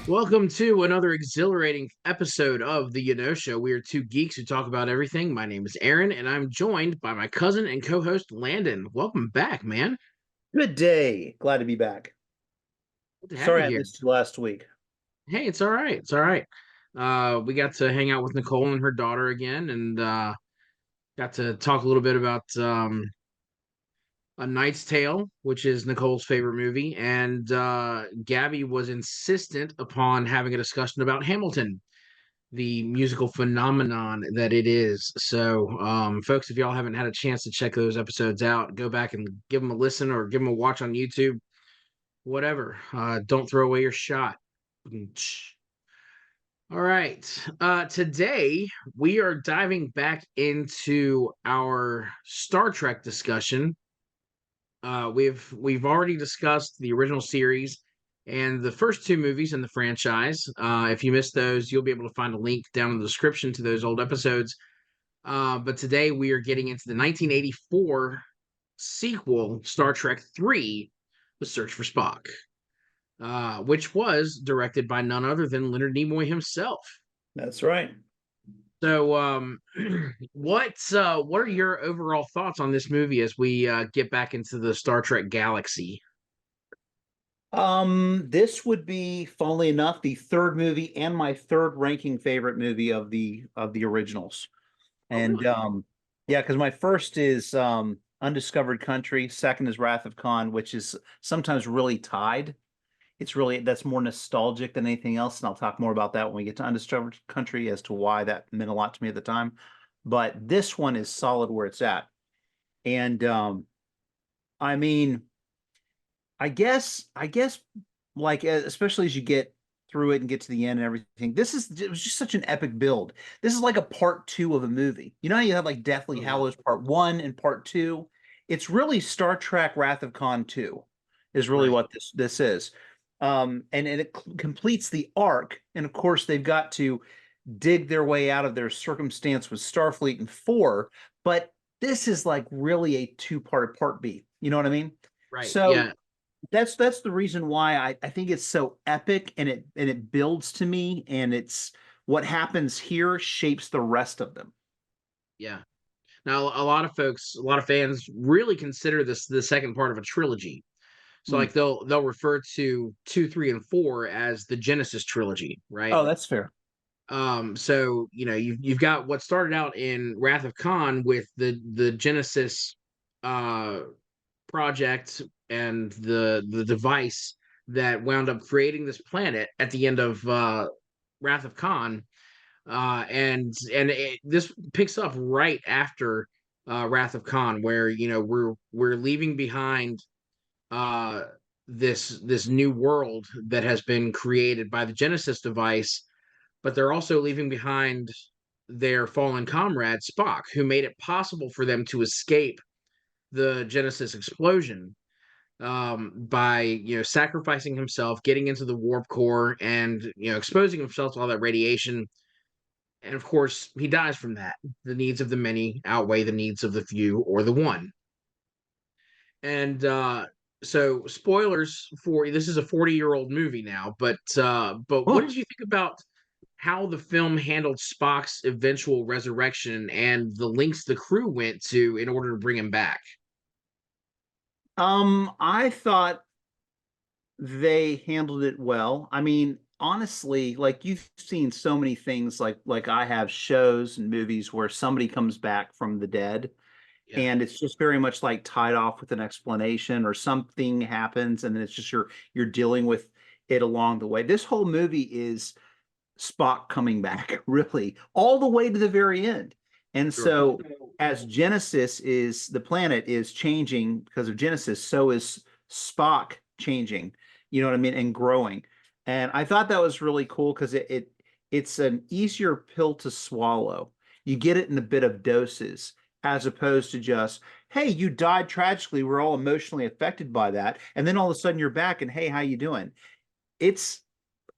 Welcome to another exhilarating episode of the Show. We are two geeks who talk about everything. My name is Aaron, and I'm joined by my cousin and co-host Landon. Welcome back, man. Good day. Glad to be back. Good to have Sorry you I here. missed you last week. Hey, it's all right. It's all right. We got to hang out with Nicole and her daughter again, and got to talk a little bit about A Knight's Tale, which is Nicole's favorite movie, and Gabby was insistent upon having a discussion about Hamilton, the musical phenomenon that it is. So, folks, if y'all haven't had a chance to check those episodes out, go back and give them a listen or give them a watch on YouTube, whatever. Don't throw away your shot. All right. Today we are diving back into our Star Trek discussion. We've already discussed the original series and the first two movies in the franchise. If you missed those, you'll be able to find a link down in the description to those old episodes. But today we are getting into the 1984 sequel, Star Trek III: The Search for Spock, which was directed by none other than Leonard Nimoy himself. That's right. So, what are your overall thoughts on this movie as we get back into the Star Trek galaxy? This would be, funnily enough, the third movie and my third ranking favorite movie of the originals. Oh, And really? yeah, because my first is Undiscovered Country, second is Wrath of Khan, which is sometimes really tied. It's really that's more nostalgic than anything else, and I'll talk more about that when we get to Undiscovered Country as to why that meant a lot to me at the time. But this one is solid where it's at. And I mean, I guess, like especially as you get through it and get to the end and everything, it was just such an epic build. This is like a part two of a movie. You know how you have like Deathly Oh, yeah. Hallows Part One and Part Two? It's really Star Trek Wrath of Khan 2 is really Right. what this is. And it completes the arc, and of course they've got to dig their way out of their circumstance with Starfleet and four, but this is like really a two-part part B. You know what I mean? Right. So Yeah. that's the reason why I think it's so epic, and it builds to me, and it's what happens here shapes the rest of them. Yeah. Now, a lot of folks, a lot of fans really consider this the second part of a trilogy. So, Hmm. like, they'll refer to two, three, and four as the Genesis trilogy, right? Oh, that's fair. So you've got what started out in Wrath of Khan with the Genesis uh project and the device that wound up creating this planet at the end of Wrath of Khan, this picks up right after Wrath of Khan, where we're leaving behind uh, this new world that has been created by the Genesis device, but they're also leaving behind their fallen comrade Spock, who made it possible for them to escape the Genesis explosion by sacrificing himself, getting into the warp core, and exposing himself to all that radiation. And of course, he dies from that. The needs of the many outweigh the needs of the few or the one. And so, spoilers for this is a 40-year-old movie now, but what Oh, did you think about how the film handled Spock's eventual resurrection and the lengths the crew went to in order to bring him back? I thought they handled it well. I mean, honestly, like you've seen so many things like I have shows and movies where somebody comes back from the dead, Yeah, and it's just very much like tied off with an explanation, or something happens and then it's just you're dealing with it along the way. This whole movie is Spock coming back, really, all the way to the very end. And sure. so as Genesis is the planet is changing because of Genesis, so is Spock changing, you know what I mean, and growing. And I thought that was really cool because it's an easier pill to swallow. You get it in a bit of doses, as opposed to just, hey, you died tragically, we're all emotionally affected by that, and then all of a sudden you're back and hey, how you doing? It's,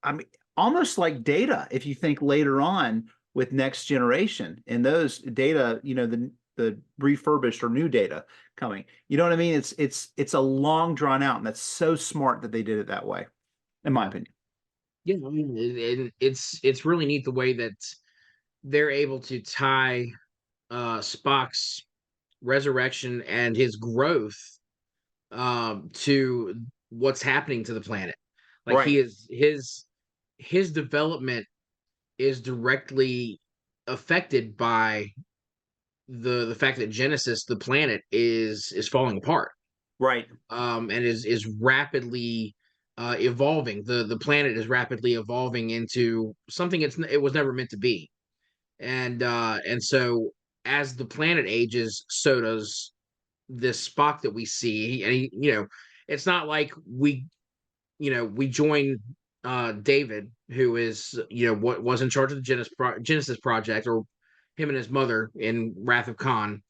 I mean, almost like Data, if you think later on with Next Generation and those Data, the refurbished or new Data coming. You know what I mean? It's a long drawn out, and that's so smart that they did it that way, in my Yeah. opinion. Yeah, I mean, it's really neat the way that they're able to tie Spock's resurrection and his growth to what's happening to the planet. Like Right, he is his development is directly affected by the fact that Genesis, the planet, is falling apart, right, and is rapidly evolving. The planet is rapidly evolving into something it was never meant to be, and so as the planet ages, so does this Spock that we see, and it's not like we join David, who is what was in charge of the Genesis project, or him and his mother in Wrath of Khan,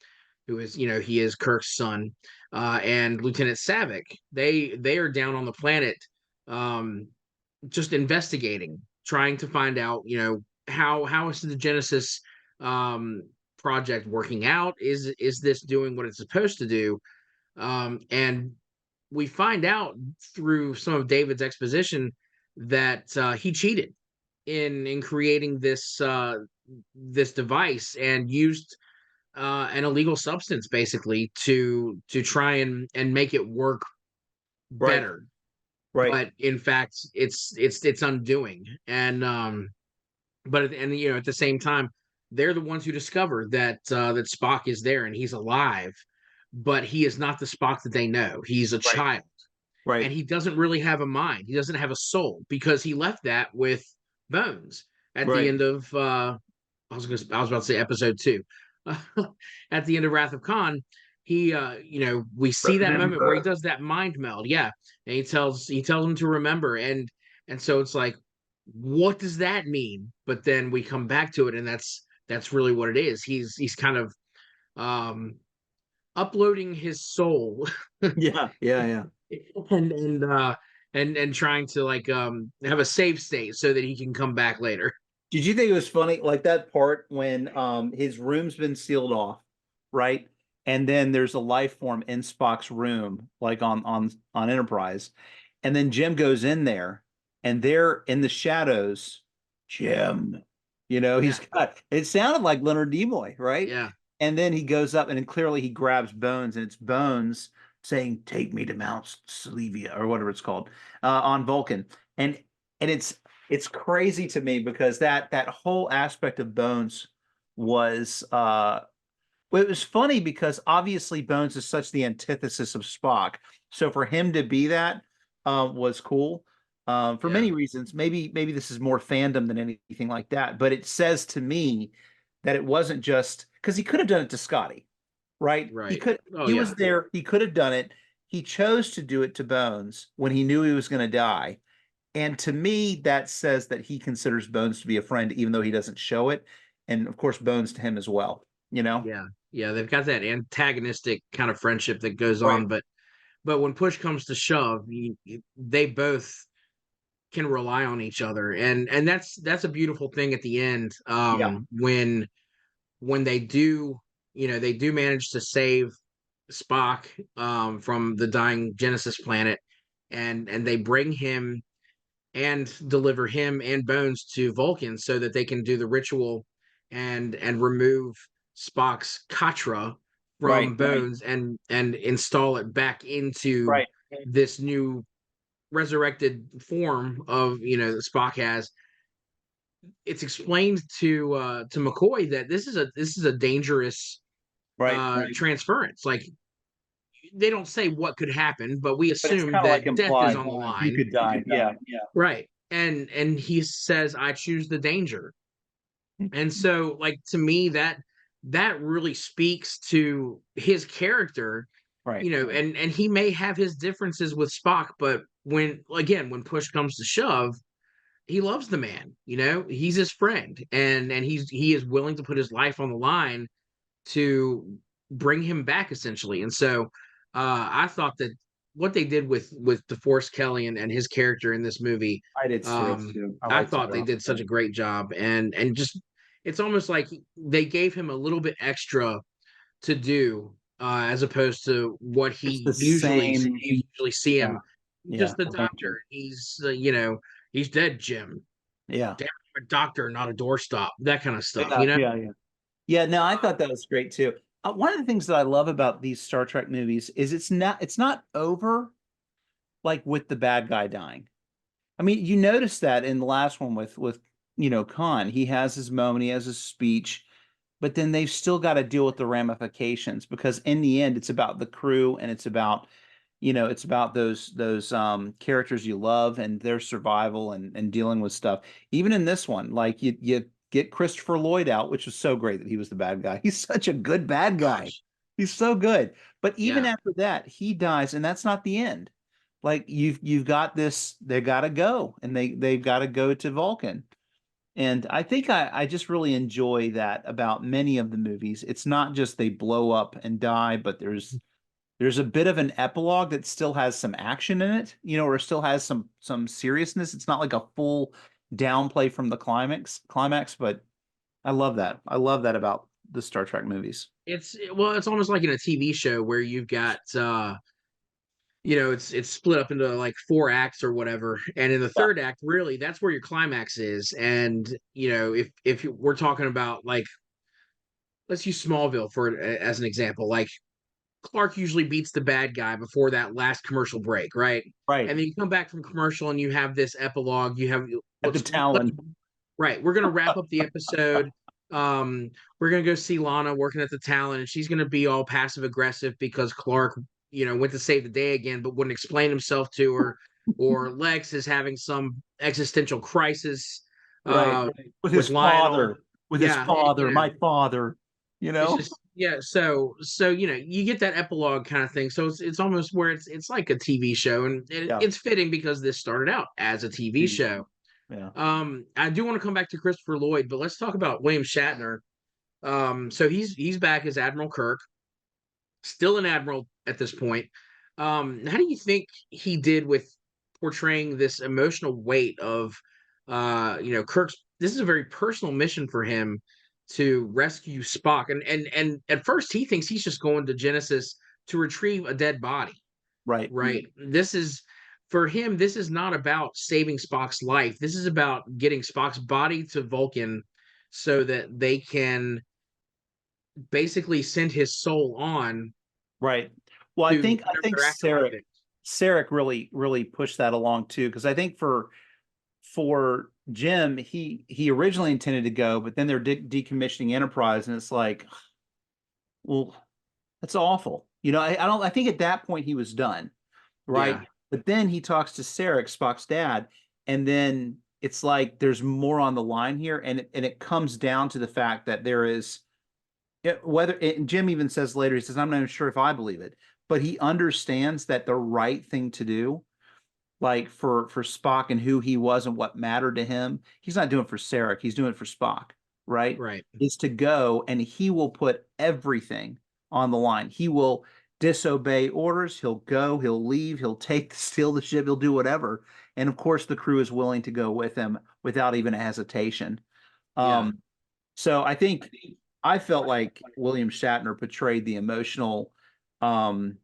who is he is Kirk's son, and Lieutenant Savick. They are down on the planet, um, just investigating, trying to find out how is the Genesis um, project working out? Is this doing what it's supposed to do? And we find out through some of David's exposition that he cheated in creating this device and used an illegal substance basically to try and make it work right, better. right, But in fact, it's undoing. And at the same time, they're the ones who discover that Spock is there and he's alive, but he is not the Spock that they know. He's a right, child, right. and he doesn't really have a mind. He doesn't have a soul because he left that with Bones at the Right. end of I was about to say episode 2. At the end of Wrath of Khan, he we see that moment where he Remember. does that mind meld, yeah, and he tells him to remember, and so it's like, what does that mean? But then we come back to it, and that's really what it is. He's kind of um uploading his soul Yeah, yeah, yeah. and and uh and trying to like have a save state so that he can come back later. Did you think it was funny, like that part when his room's been sealed off, right? And then there's a life form in Spock's room, like on Enterprise. And then Jim goes in there, and there in the shadows, Jim, Yeah, he's got it sounded like Leonard Nimoy, right? yeah, And then he goes up and then clearly he grabs Bones, and it's Bones saying, "Take me to Mount Slevia," or whatever it's called, on Vulcan. And it's crazy to me because that whole aspect of Bones was well, it was funny because obviously Bones is such the antithesis of Spock. So for him to be that was cool. For yeah. many reasons. Maybe this is more fandom than anything like that. But it says to me that it wasn't just because he could have done it to Scotty, right? Right. Oh He yeah. was there, he could have done it. He chose to do it to Bones when he knew he was going to die. And to me, that says that he considers Bones to be a friend, even though he doesn't show it. And of course, Bones to him as well, you know? Yeah. Yeah. They've got that antagonistic kind of friendship that goes Right. on, but when push comes to shove, they both can rely on each other, and that's a beautiful thing at the end. Yeah. When they do manage to save Spock from the dying Genesis planet, and they bring him and deliver him and Bones to Vulcan so that they can do the ritual and remove Spock's Katra Right. from Bones and install it back into Right. this new resurrected form of that Spock has. It's explained to McCoy that this is a dangerous Right. transference. Like, they don't say what could happen, but we But it's assume kind of like that death is implied on the you line. could die. Yeah. Yeah. Right. And he says, I choose the danger. And so, like, to me, that really speaks to his character, Right. and he may have his differences with Spock, but when push comes to shove, he loves the man. He's his friend, and he is willing to put his life on the line to bring him back, essentially. And so I thought that what they did with DeForest Kelly and his character in this movie, I did too. I I liked it thought a they lot. did such a great job, and just it's almost like they gave him a little bit extra to do, as opposed to what It's the you same. usually see Yeah. him. Yeah. Just the Thank you. doctor. He's he's dead, Jim. Yeah. Damn, I'm a doctor, not a doorstop. That kind of stuff, Yeah, you know? yeah, yeah. Yeah, no, I thought that was great too. One of the things that I love about these Star Trek movies is it's not over like with the bad guy dying. I mean, you notice that in the last one with Khan. He has his moment, he has his speech, but then they've still got to deal with the ramifications because in the end it's about the crew and it's about those characters you love and their survival and dealing with stuff. Even in this one, like you get Christopher Lloyd out, which was so great that he was the bad guy. He's such a good bad guy. Gosh. He's so good. But even Yeah. after that, he dies, and that's not the end. Like you've got this, they gotta go, and they've got to go to Vulcan. And I think I just really enjoy that about many of the movies. It's not just they blow up and die, but there's a bit of an epilogue that still has some action in it, or still has some seriousness. It's not like a full downplay from the climax, but I love that. I love that about the Star Trek movies. Well, it's almost like in a TV show where you've got it's split up into like four acts or whatever, and in the Yeah. third act, really, that's where your climax is. And we're talking about, like, let's use Smallville as an example. Like, Clark usually beats the bad guy before that last commercial break, right? Right. And then you come back from commercial and you have this epilogue. You have At the let's Talon. right. We're gonna wrap up the episode. Um, we're gonna go see Lana working at the Talon, and she's gonna be all passive aggressive because Clark, went to save the day again, but wouldn't explain himself to her. Or Lex is having some existential crisis Right. uh, With his with Lionel. father. With his Yeah, father, my father, you it's know? just, yeah. So you get that epilogue kind of thing. So it's almost where it's like a TV show, and Yeah. it's fitting because this started out as a TV TV show. show. Yeah. I do want to come back to Christopher Lloyd, but let's talk about William Shatner. So he's back as Admiral Kirk, still an admiral at this point. How do you think he did with portraying this emotional weight of, Kirk's? This is a very personal mission for him to rescue Spock, and at first he thinks he's just going to Genesis to retrieve a dead body. Right. Right. This is For him, this is not about saving Spock's life. This is about getting Spock's body to Vulcan so that they can basically send his soul on Right. Well, I to think I whatever think their afterlife is. Sarek really pushed that along too, because I think for Jim, he originally intended to go, but then they're decommissioning Enterprise, and it's like, well, that's awful. I think at that point he was done, right? Yeah. But then he talks to Sarek, Spock's dad, and then it's like there's more on the line here, and it comes down to the fact that there is and Jim even says later, he says, I'm not even sure if I believe it, but he understands that the right thing to do, like for Spock and who he was and what mattered to him, he's not doing it for Sarek, he's doing it for Spock, right? Right. Is to go and he will put everything on the line. He will disobey orders, he'll go, he'll leave, he'll steal the ship, he'll do whatever. And of course, the crew is willing to go with him without even a hesitation. Yeah. Um, so I felt like William Shatner portrayed the emotional. Um,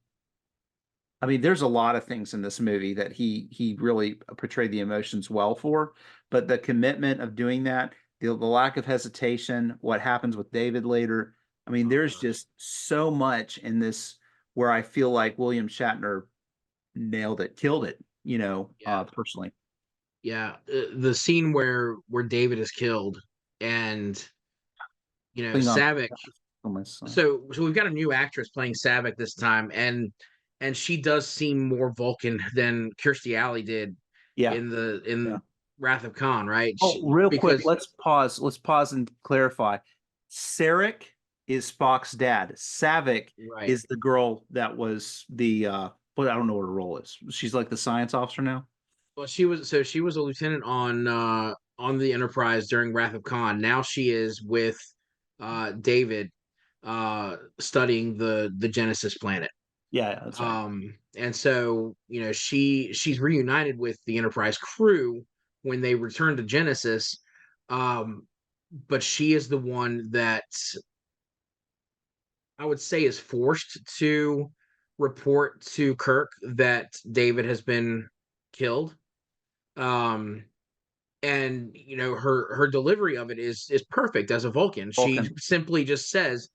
I mean, there's a lot of things in this movie that he really portrayed the emotions well for, but the commitment of doing that, the lack of hesitation, what happens with David later. I mean, Oh there's gosh. just so much in this where I feel like William Shatner nailed it, killed it, Yeah. personally. Yeah. The scene where David is killed, and Klingon. Savick. Oh, my son. So we've got a new actress playing Savick this time, and she does seem more Vulcan than Kirstie Alley did Yeah. in Yeah. Wrath of Khan, right? Oh, real quick, Because let's pause. Let's pause and clarify. Sarek is Spock's dad. Savick right. is the girl that was but I don't know what her role is. She's like the science officer now. Well, she was a lieutenant on the Enterprise during Wrath of Khan. Now she is with David studying the Genesis planet. Yeah, that's right. And so, she's reunited with the Enterprise crew when they return to Genesis. Um, but she is the one that I would say is forced to report to Kirk that David has been killed. Um, and her delivery of it is perfect as a Vulcan. She Vulcan. simply just says,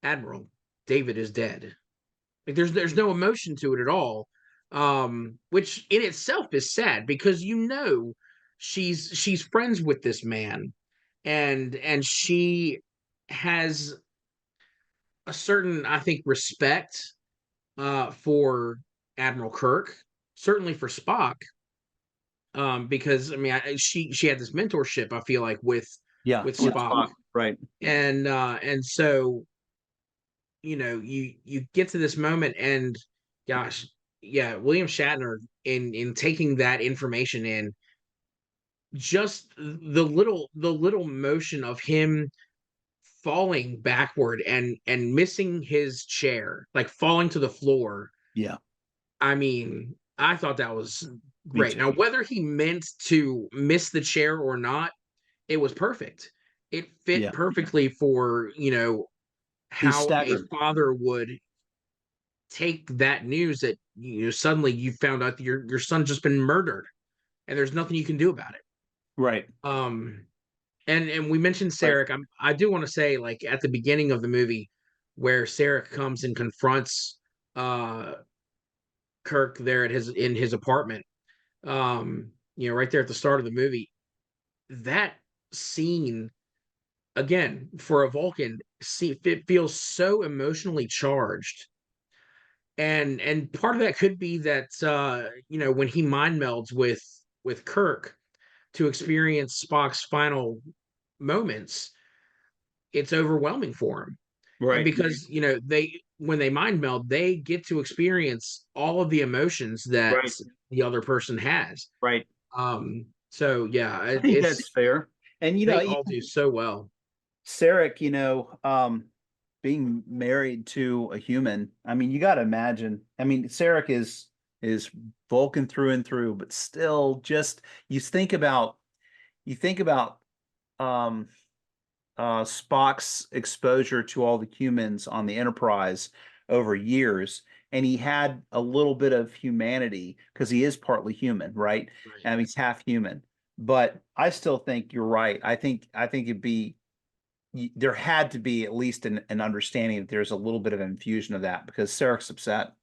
"Admiral, David is dead." Like there's no emotion to it at all, which in itself is sad because she's friends with this man, and she has a certain, I think, respect for Admiral Kirk, certainly for Spock, because I mean she had this mentorship, I feel like, Yeah, with with Spock, Spock. Right. and so you get to this moment, and gosh, yeah, William Shatner in taking that information in, just the little motion of him falling backward and missing his chair, like falling to the floor. Yeah, I mean, I thought that was me great. too. Now, whether he meant to miss the chair or not, it was perfect. It fit Yeah. perfectly for, He's how a staggered. father would take that news that, suddenly you found out that your son just been murdered and there's nothing you can do about it. Right. Um, and we mentioned Right. Sarek. I do want to say, like, at the beginning of the movie, where Sarek comes and confronts uh Kirk there in his apartment, right there at the start of the movie, that scene, again, for a Vulcan, it feels so emotionally charged. And part of that could be that, when he mind melds with Kirk to experience Spock's final moments, it's overwhelming for him. And Right. because, they when they mind meld, they get to experience all of the emotions that Right. the other person has. Right. So yeah, I think that's fair. And they all do so well. Sarek, being married to a human, I mean, you got to imagine. I mean, Sarek is Vulcan through and through, but still just you think about um Spock's exposure to all the humans on the Enterprise over years, and he had a little bit of humanity because he is partly human, right? Right. And he's half human. But I still think you're right. I think there had to be at least an understanding that there's a little bit of infusion of that because Sarek's upset.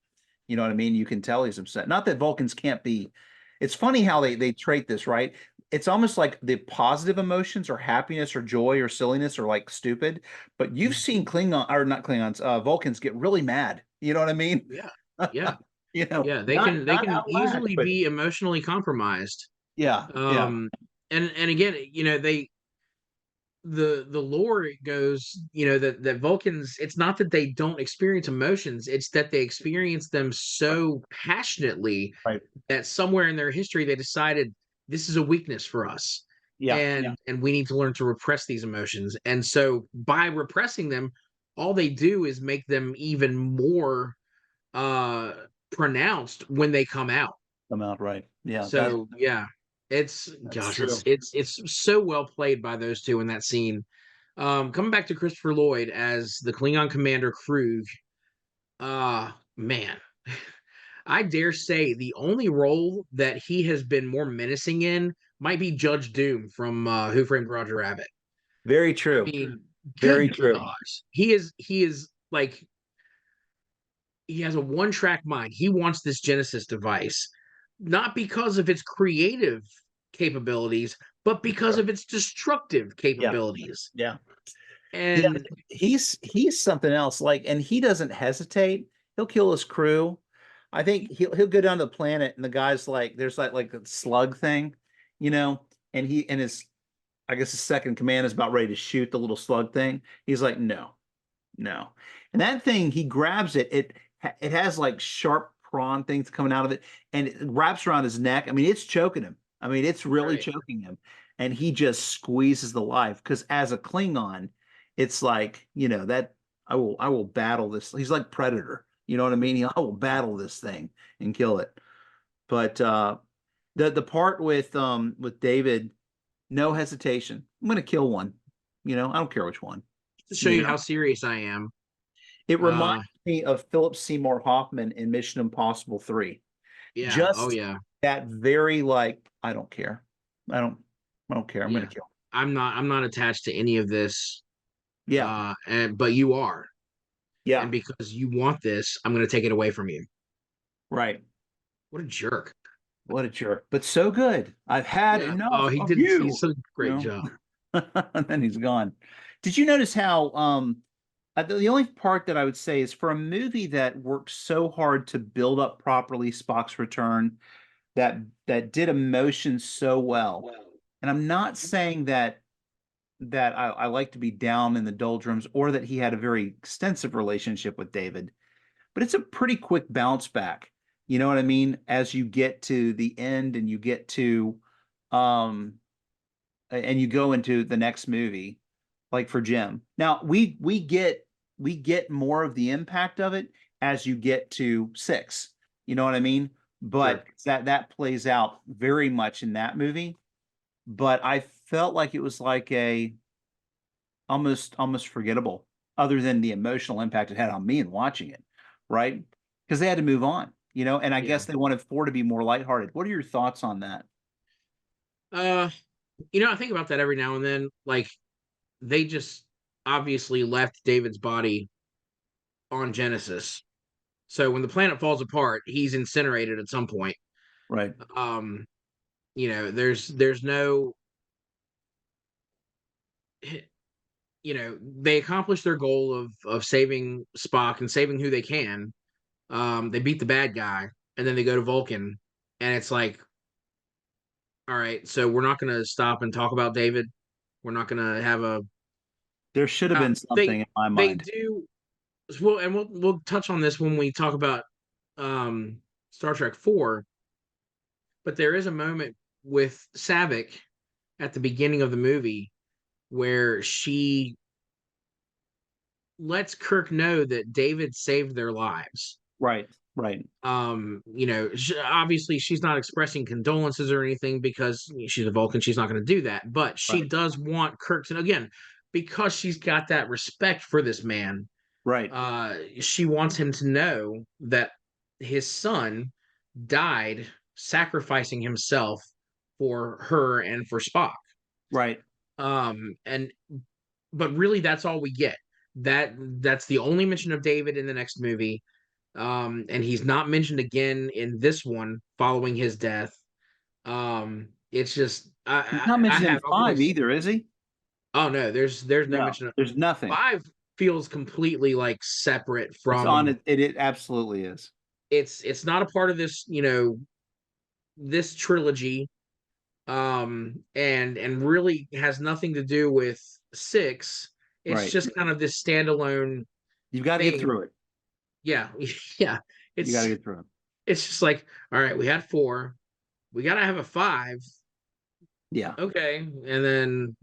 You know what I mean? You can tell he's upset. Not that Vulcans can't be. It's funny how they trait this, right? It's almost like the positive emotions or happiness or joy or silliness or like stupid. But you've Mhm. seen Klingon or not Klingons, Vulcans get really mad. You know what I mean? Yeah. Yeah. You know, Yeah. They not can they not can out loud, easily but be emotionally compromised. yeah, yeah, Um, and again, the lore goes, that Vulcans, it's not that they don't experience emotions, it's that they experience them so passionately right, that somewhere in their history they decided this is a weakness for us, yeah, and we need to learn to repress these emotions. And so by repressing them, all they do is make them even more uh pronounced when they come out. come out right. Yeah, So yeah, it's that's gosh, true. it's so well played by those two in that scene. Coming back to Christopher Lloyd as the Klingon commander Krug, man, I dare say the only role that he has been more menacing in might be Judge Doom from Who Framed Roger Rabbit. Very I true. mean, Very good true. gosh, he is like, he has a one-track mind. He wants this Genesis device, not because of its creative capabilities, but because of its destructive Yeah, capabilities. yeah. Yeah, And he's something else. Like, and he doesn't hesitate. He'll kill his crew. I think he'll go down to the planet, and the guy's like, there's like a slug thing, you know, and he and his I guess his second command is about ready to shoot the little slug thing. He's like, no, no, and that thing he grabs it. It has like sharp prawn things coming out of it, and it wraps around his neck. I mean, it's choking him. I mean, it's really right, choking him, and he just squeezes the life because as a Klingon it's like, that I will battle this. He's like Predator. You know what I mean? I will battle this thing and kill it. But the part with David, no hesitation. I'm gonna kill one. I don't care which one. to show You you know, how serious I am. it reminds Uh, me of Philip Seymour Hoffman in Mission Impossible 3. yeah, oh Just yeah, that very like, I don't care. I don't. I don't care. I'm gonna Yeah. kill. I'm not attached to any of this. Yeah, And but you are. yeah, And because you want this, I'm gonna take it away from you. right. What a jerk. What a jerk, but so good. I've had Yeah. Oh, enough of he's you. such a You great know, job. and then he's gone. Did you notice how the only part that I would say is for a movie that worked so hard to build up properly Spock's return, that did emotions so well. And I'm not saying that I like to be down in the doldrums or that he had a very extensive relationship with David, but it's a pretty quick bounce back. You know what I mean? As you get to the end and you get to um and you go into the next movie, like for Jim. Now we get more of the impact of it as you get to six. You know what I mean? Sure. But that plays out very much in that movie. But I felt like it was like a almost forgettable, other than the emotional impact it had on me in watching it, right? Because they had to move on, and I Yeah. guess they wanted four to be more lighthearted. What are your thoughts on that? Uh, I think about that every now and then. Like they just obviously left David's body on Genesis. So when the planet falls apart, he's incinerated at some point. Right, Um, there's no they accomplish their goal of saving Spock and saving who they can. They beat the bad guy, and then they go to Vulcan, and it's like, all right, so we're not going to stop and talk about David. We're not going to have a. there should have been They something in my they mind. do well, and we'll touch on this when we talk about um, Star Trek 4. But there is a moment with Savick at the beginning of the movie where she lets Kirk know that David saved their lives. Right, right, Obviously she's not expressing condolences or anything because she's a Vulcan. She's not going to do that, but she right, does want Kirk to, again, because she's got that respect for this man. right, She wants him to know that his son died sacrificing himself for her and for Spock. right, And but really that's all we get. That's the only mention of David in the next movie. And he's not mentioned again in this one following his death. It's just he's not I mentioned in have a five voice. either, is he? Oh no, there's no No, mention of there's nothing. five. Feels completely like separate It's on from. it. It absolutely is. It's not a part of this trilogy. And really has nothing to do with six. It's Right. just kind of this standalone You've got to get thing. through it. Yeah. Yeah. You got to it's get through it. it's just like, all right, we had four, we gotta have a five. Yeah, Okay. And then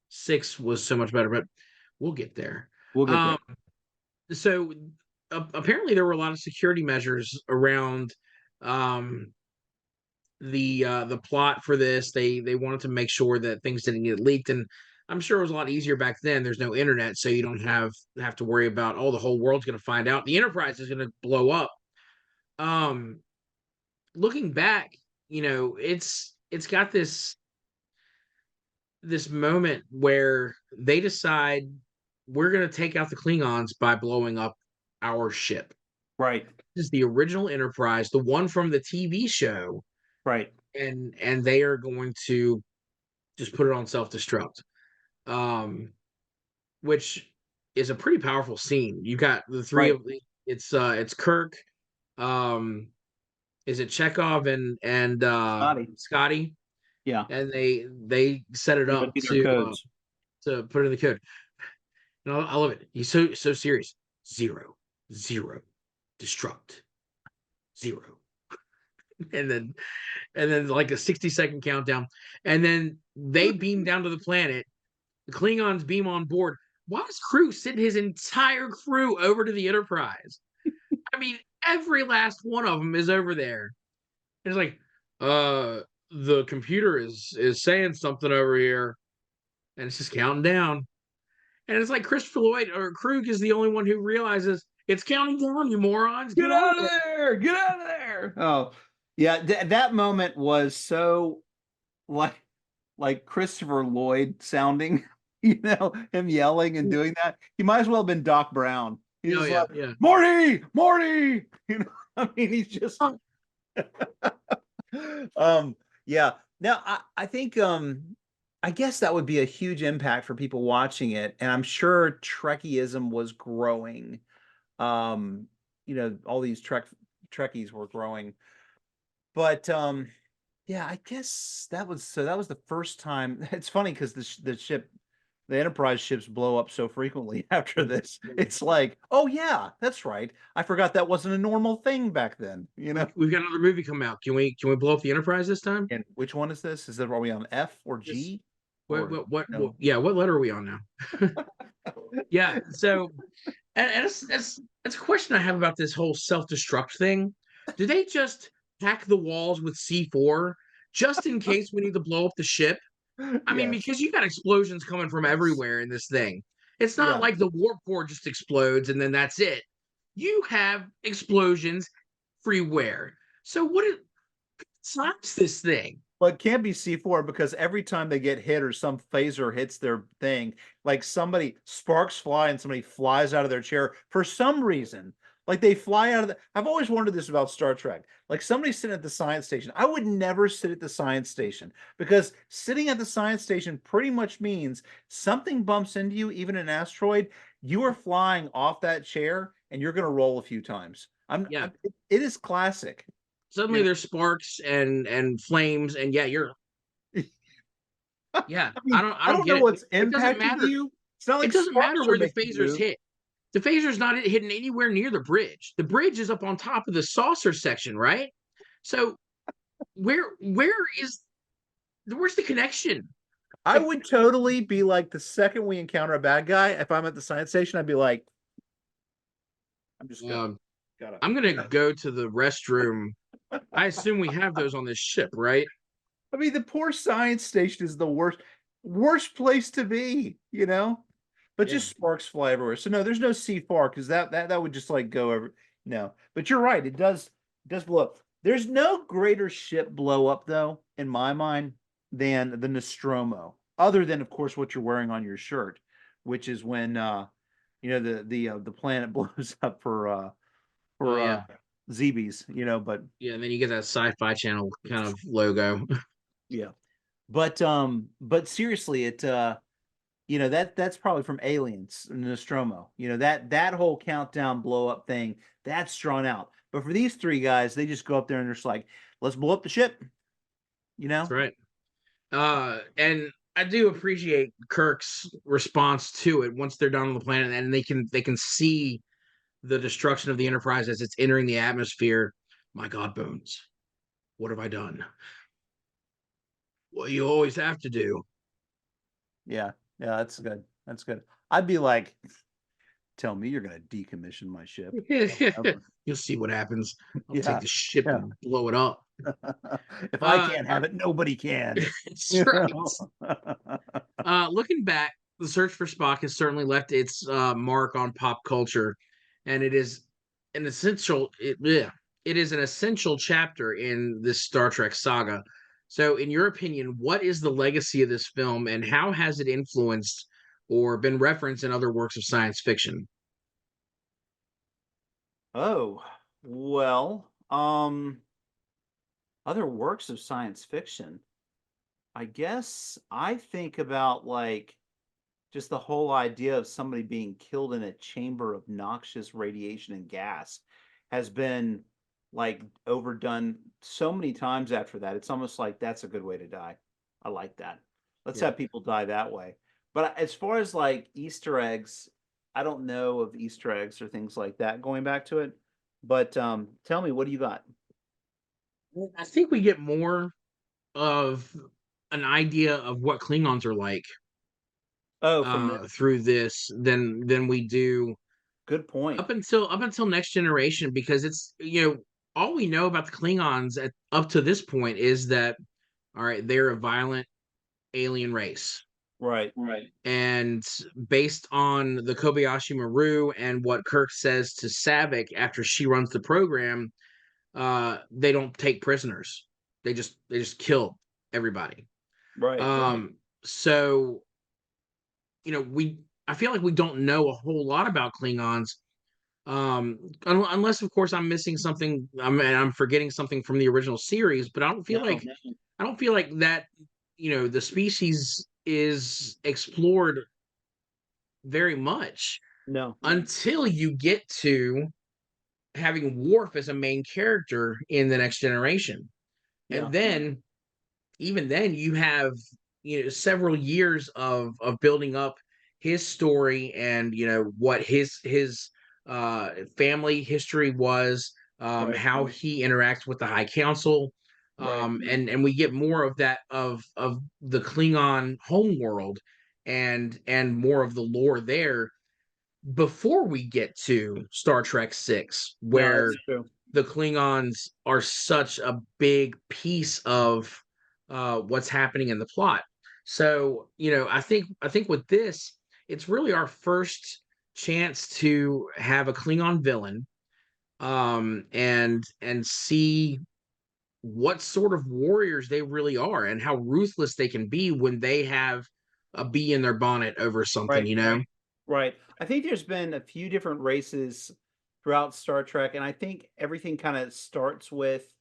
six was so much better, but we'll get there. we'll get um there. so apparently there were a lot of security measures around um the plot for this. They wanted to make sure that things didn't get leaked, and I'm sure it was a lot easier back then. There's no internet, so you don't have to worry about, oh, the whole world's going to find out, the Enterprise is going to blow up. um Looking back, it's got this moment where they decide we're going to take out the Klingons by blowing up our ship. Right, This is the original Enterprise, the one from the TV show, right, and they are going to just put it on self-destruct. um which is a pretty powerful scene. You got the three right. of it's Kirk, um is it Chekhov and Scotty. Scotty, Yeah. and they set it up Everybody their codes. to put in the code. And I love it. He's so serious. Zero, zero, destruct, zero, and then like a 60-second countdown, and then they beam down to the planet. The Klingons beam on board. Why does Crew send his entire crew over to the Enterprise? I mean, every last one of them is over there. It's like, the computer is saying something over here, and it's just counting down. And it's like Christopher Lloyd or Krug is the only one who realizes it's counting down, you morons. Get Get over out of there. there! Get out of there! Oh, yeah. That moment was so like like Christopher Lloyd sounding, him yelling and doing that. He might as well have been Doc Brown. Oh He's yeah, like, yeah. Morty, Morty. I mean, he's just Oh, um yeah. Now I think I guess that would be a huge impact for people watching it. And I'm sure Trekkiism was growing. Um, all these Trekkies were growing. But yeah, I guess that was the first time. It's funny because the Enterprise ships blow up so frequently after this. It's like, oh yeah, that's right. I forgot that wasn't a normal thing back then, we've got another movie coming out. Can we blow up the Enterprise this time? And which one is this? Are we on F or This G or what no? yeah, what letter are we on now? Yeah, so and it's a question I have about this whole self-destruct thing. Do they just pack the walls with C4 just in case we need to blow up the ship? I mean, Yes. because you got explosions coming from Yes. everywhere in this thing. It's not Yeah. like the warp core just explodes and then that's it. You have explosions everywhere. So stops this thing? Well, it can't be C4 because every time they get hit or some phaser hits their thing, like sparks fly and somebody flies out of their chair for some reason. Like they fly out of I've always wondered this about Star Trek. Like somebody sitting at the science station. I would never sit at the science station because sitting at the science station pretty much means something bumps into you, even an asteroid, you are flying off that chair and you're going to roll a few times. Yeah. It is classic. Suddenly there's sparks and flames, and yeah, you're yeah. I mean, I I don't don't get know it. what's It doesn't impacting matter. you. It's not It like doesn't matter sparks are where the making you phasers move. hit. The phaser's not hitting anywhere near the bridge. The bridge is up on top of the saucer section, right? So where is where's the connection? I Like, would totally be like the second we encounter a bad guy, if I'm at the science station, I'd be like, I'm just gonna um, gotta. I'm gonna go to the restroom. I assume we have those on this ship, right? I mean, the poor science station is the worst place to be, But Yeah. just sparks fly everywhere. So no, there's no C4 because that would just like go over. No, but you're right. It does blow up. There's no greater ship blow up though, in my mind, than the Nostromo. Other than, of course, what you're wearing on your shirt, which is when the planet blows up Oh for yeah. ZBs. But Yeah, and then you get that Sci-Fi Channel kind of logo. yeah, but seriously, that's probably from Aliens, Nostromo. That whole countdown blow up thing, that's drawn out. But for these three guys, they just go up there and they're just like, let's blow up the ship, you That's know? right. And I do appreciate Kirk's response to it once they're done on the planet and they can see the destruction of the Enterprise as it's entering the atmosphere. My God, Bones, what have I done? What you always have to do. Yeah, yeah, that's good. That's good. I'd be like, tell me you're gonna decommission my ship. You'll see what happens. I'll take Yeah, the ship yeah. and blow it up. If I Uh, can't have it, nobody can. that's right. Looking back, the search for Spock has certainly left its mark on pop culture, and it is an essential. It is an essential chapter in this Star Trek saga. So, in your opinion, what is the legacy of this film, and how has it influenced or been referenced in other works of science fiction? Oh, well, other works of science fiction. I guess I think about like just the whole idea of somebody being killed in a chamber of noxious radiation and gas has been like overdone so many times after that. It's almost like that's a good way to die. I like that. Let's Yeah. have people die that way. But as far as like Easter eggs, I don't know of Easter eggs or things like that going back to it. But tell me, what do you got? I think we get more of an idea of what Klingons are like Oh, from the through this than we do good point. up until Next Generation, because it's all we know about the Klingons up to this point is that all right, they're a violent alien race. Right. Right. And based on the Kobayashi Maru and what Kirk says to Savick after she runs the program, they don't take prisoners. They just kill everybody. Right, right. So I feel like we don't know a whole lot about Klingons, unless of course I'm missing something. I'm forgetting something from the original series, but No, I don't feel like that. The species is explored very much no. until you get to having Worf as a main character in the Next Generation, Yeah, and then even then you have several years of building up his story, and what his family history was, right, how he interacts with the High Council, right. and we get more of that of the Klingon homeworld, and more of the lore there before we get to Star Trek 6, No, where that's true. the Klingons are such a big piece of what's happening in the plot. So, I think with this, it's really our first chance to have a Klingon villain, and see what sort of warriors they really are, and how ruthless they can be when they have a bee in their bonnet over something, Right, you know? right. I think there's been a few different races throughout Star Trek, and I think everything kind of starts with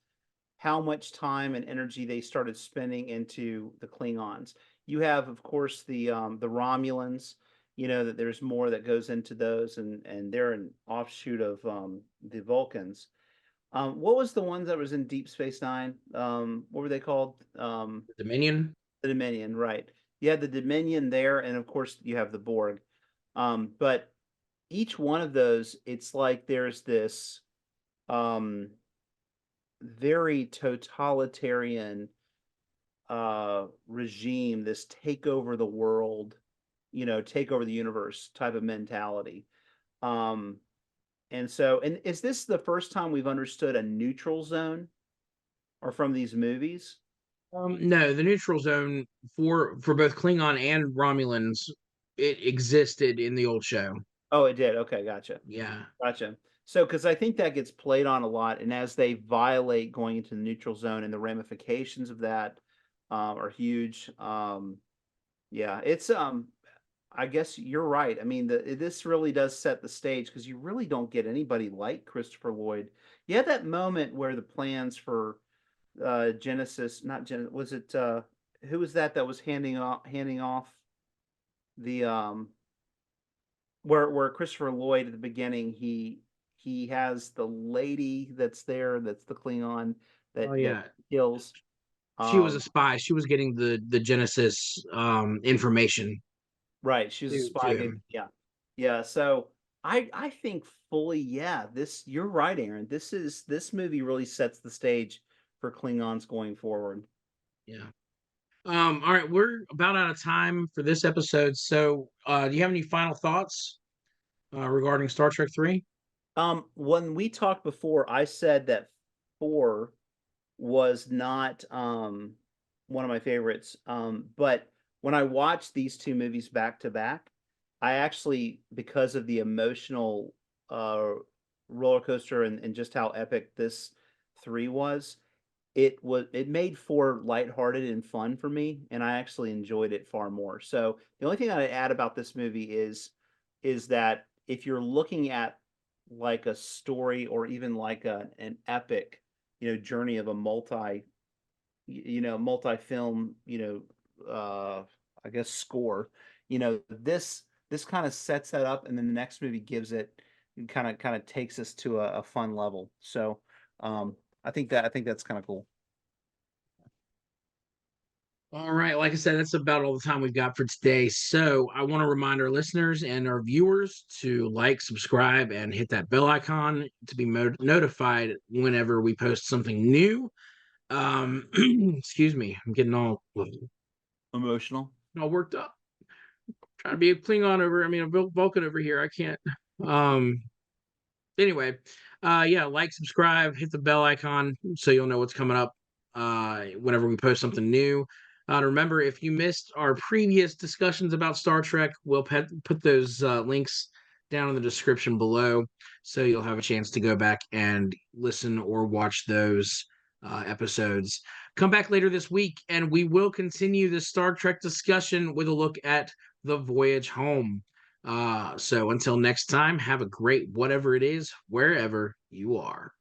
how much time and energy they started spending into the Klingons. You have, of course, the Romulans. You know that there's more that goes into those, and they're an offshoot of the Vulcans. What was the ones that was in Deep Space Nine? What were they called? Dominion. The Dominion, right? You had the Dominion there, and of course you have the Borg. But each one of those, it's like there's this um, very totalitarian regime, this take over the world, take over the universe type of mentality. Um, and is this the first time we've understood a neutral zone or from these movies? No, the neutral zone for both Klingon and Romulans, it existed in the old show. Oh, it did. Okay, gotcha. Yeah. Gotcha. So, because I think that gets played on a lot, and as they violate going into the neutral zone, and the ramifications of that are huge. Yeah, it's I guess you're right. I mean, this really does set the stage because you really don't get anybody like Christopher Lloyd. You had that moment where the plans for Genesis, not Gen, was it who was that was handing off the where Christopher Lloyd at the beginning he has the lady that's there that's the Klingon Oh that yeah. kills. She was a Um, spy. She was getting the Genesis information right, she was a to spy. him. Yeah, yeah. So I think fully, yeah. This you're right, Aaron. This movie really sets the stage for Klingons going forward. Yeah. All right, we're about out of time for this episode. So, do you have any final thoughts regarding Star Trek 3? When we talked before, I said that 4 was not one of my favorites. But when I watched these two movies back to back, I actually, because of the emotional uh, roller coaster and just how epic this 3 was, it made 4 lighthearted and fun for me, and I actually enjoyed it far more. So the only thing that I add about this movie is that if you're looking at like a story or even like an epic, journey of a multi-film, I guess score, this kind of sets that up, and then the next movie gives it kind of takes us to a fun level. So um, I think that's kind of cool. All right, like I said, that's about all the time we've got for today. So, I want to remind our listeners and our viewers to like, subscribe, and hit that bell icon to be notified whenever we post something new. Excuse me, I'm getting Emotional. all worked up. Trying to be a Klingon a Vulcan over here. I can't. Um, anyway, yeah, like, subscribe, hit the bell icon so you'll know what's coming up whenever we post something new. Remember, if you missed our previous discussions about Star Trek, we'll put those links down in the description below, so you'll have a chance to go back and listen or watch those episodes. Come back later this week, and we will continue the Star Trek discussion with a look at the voyage home. So until next time, have a great whatever it is, wherever you are.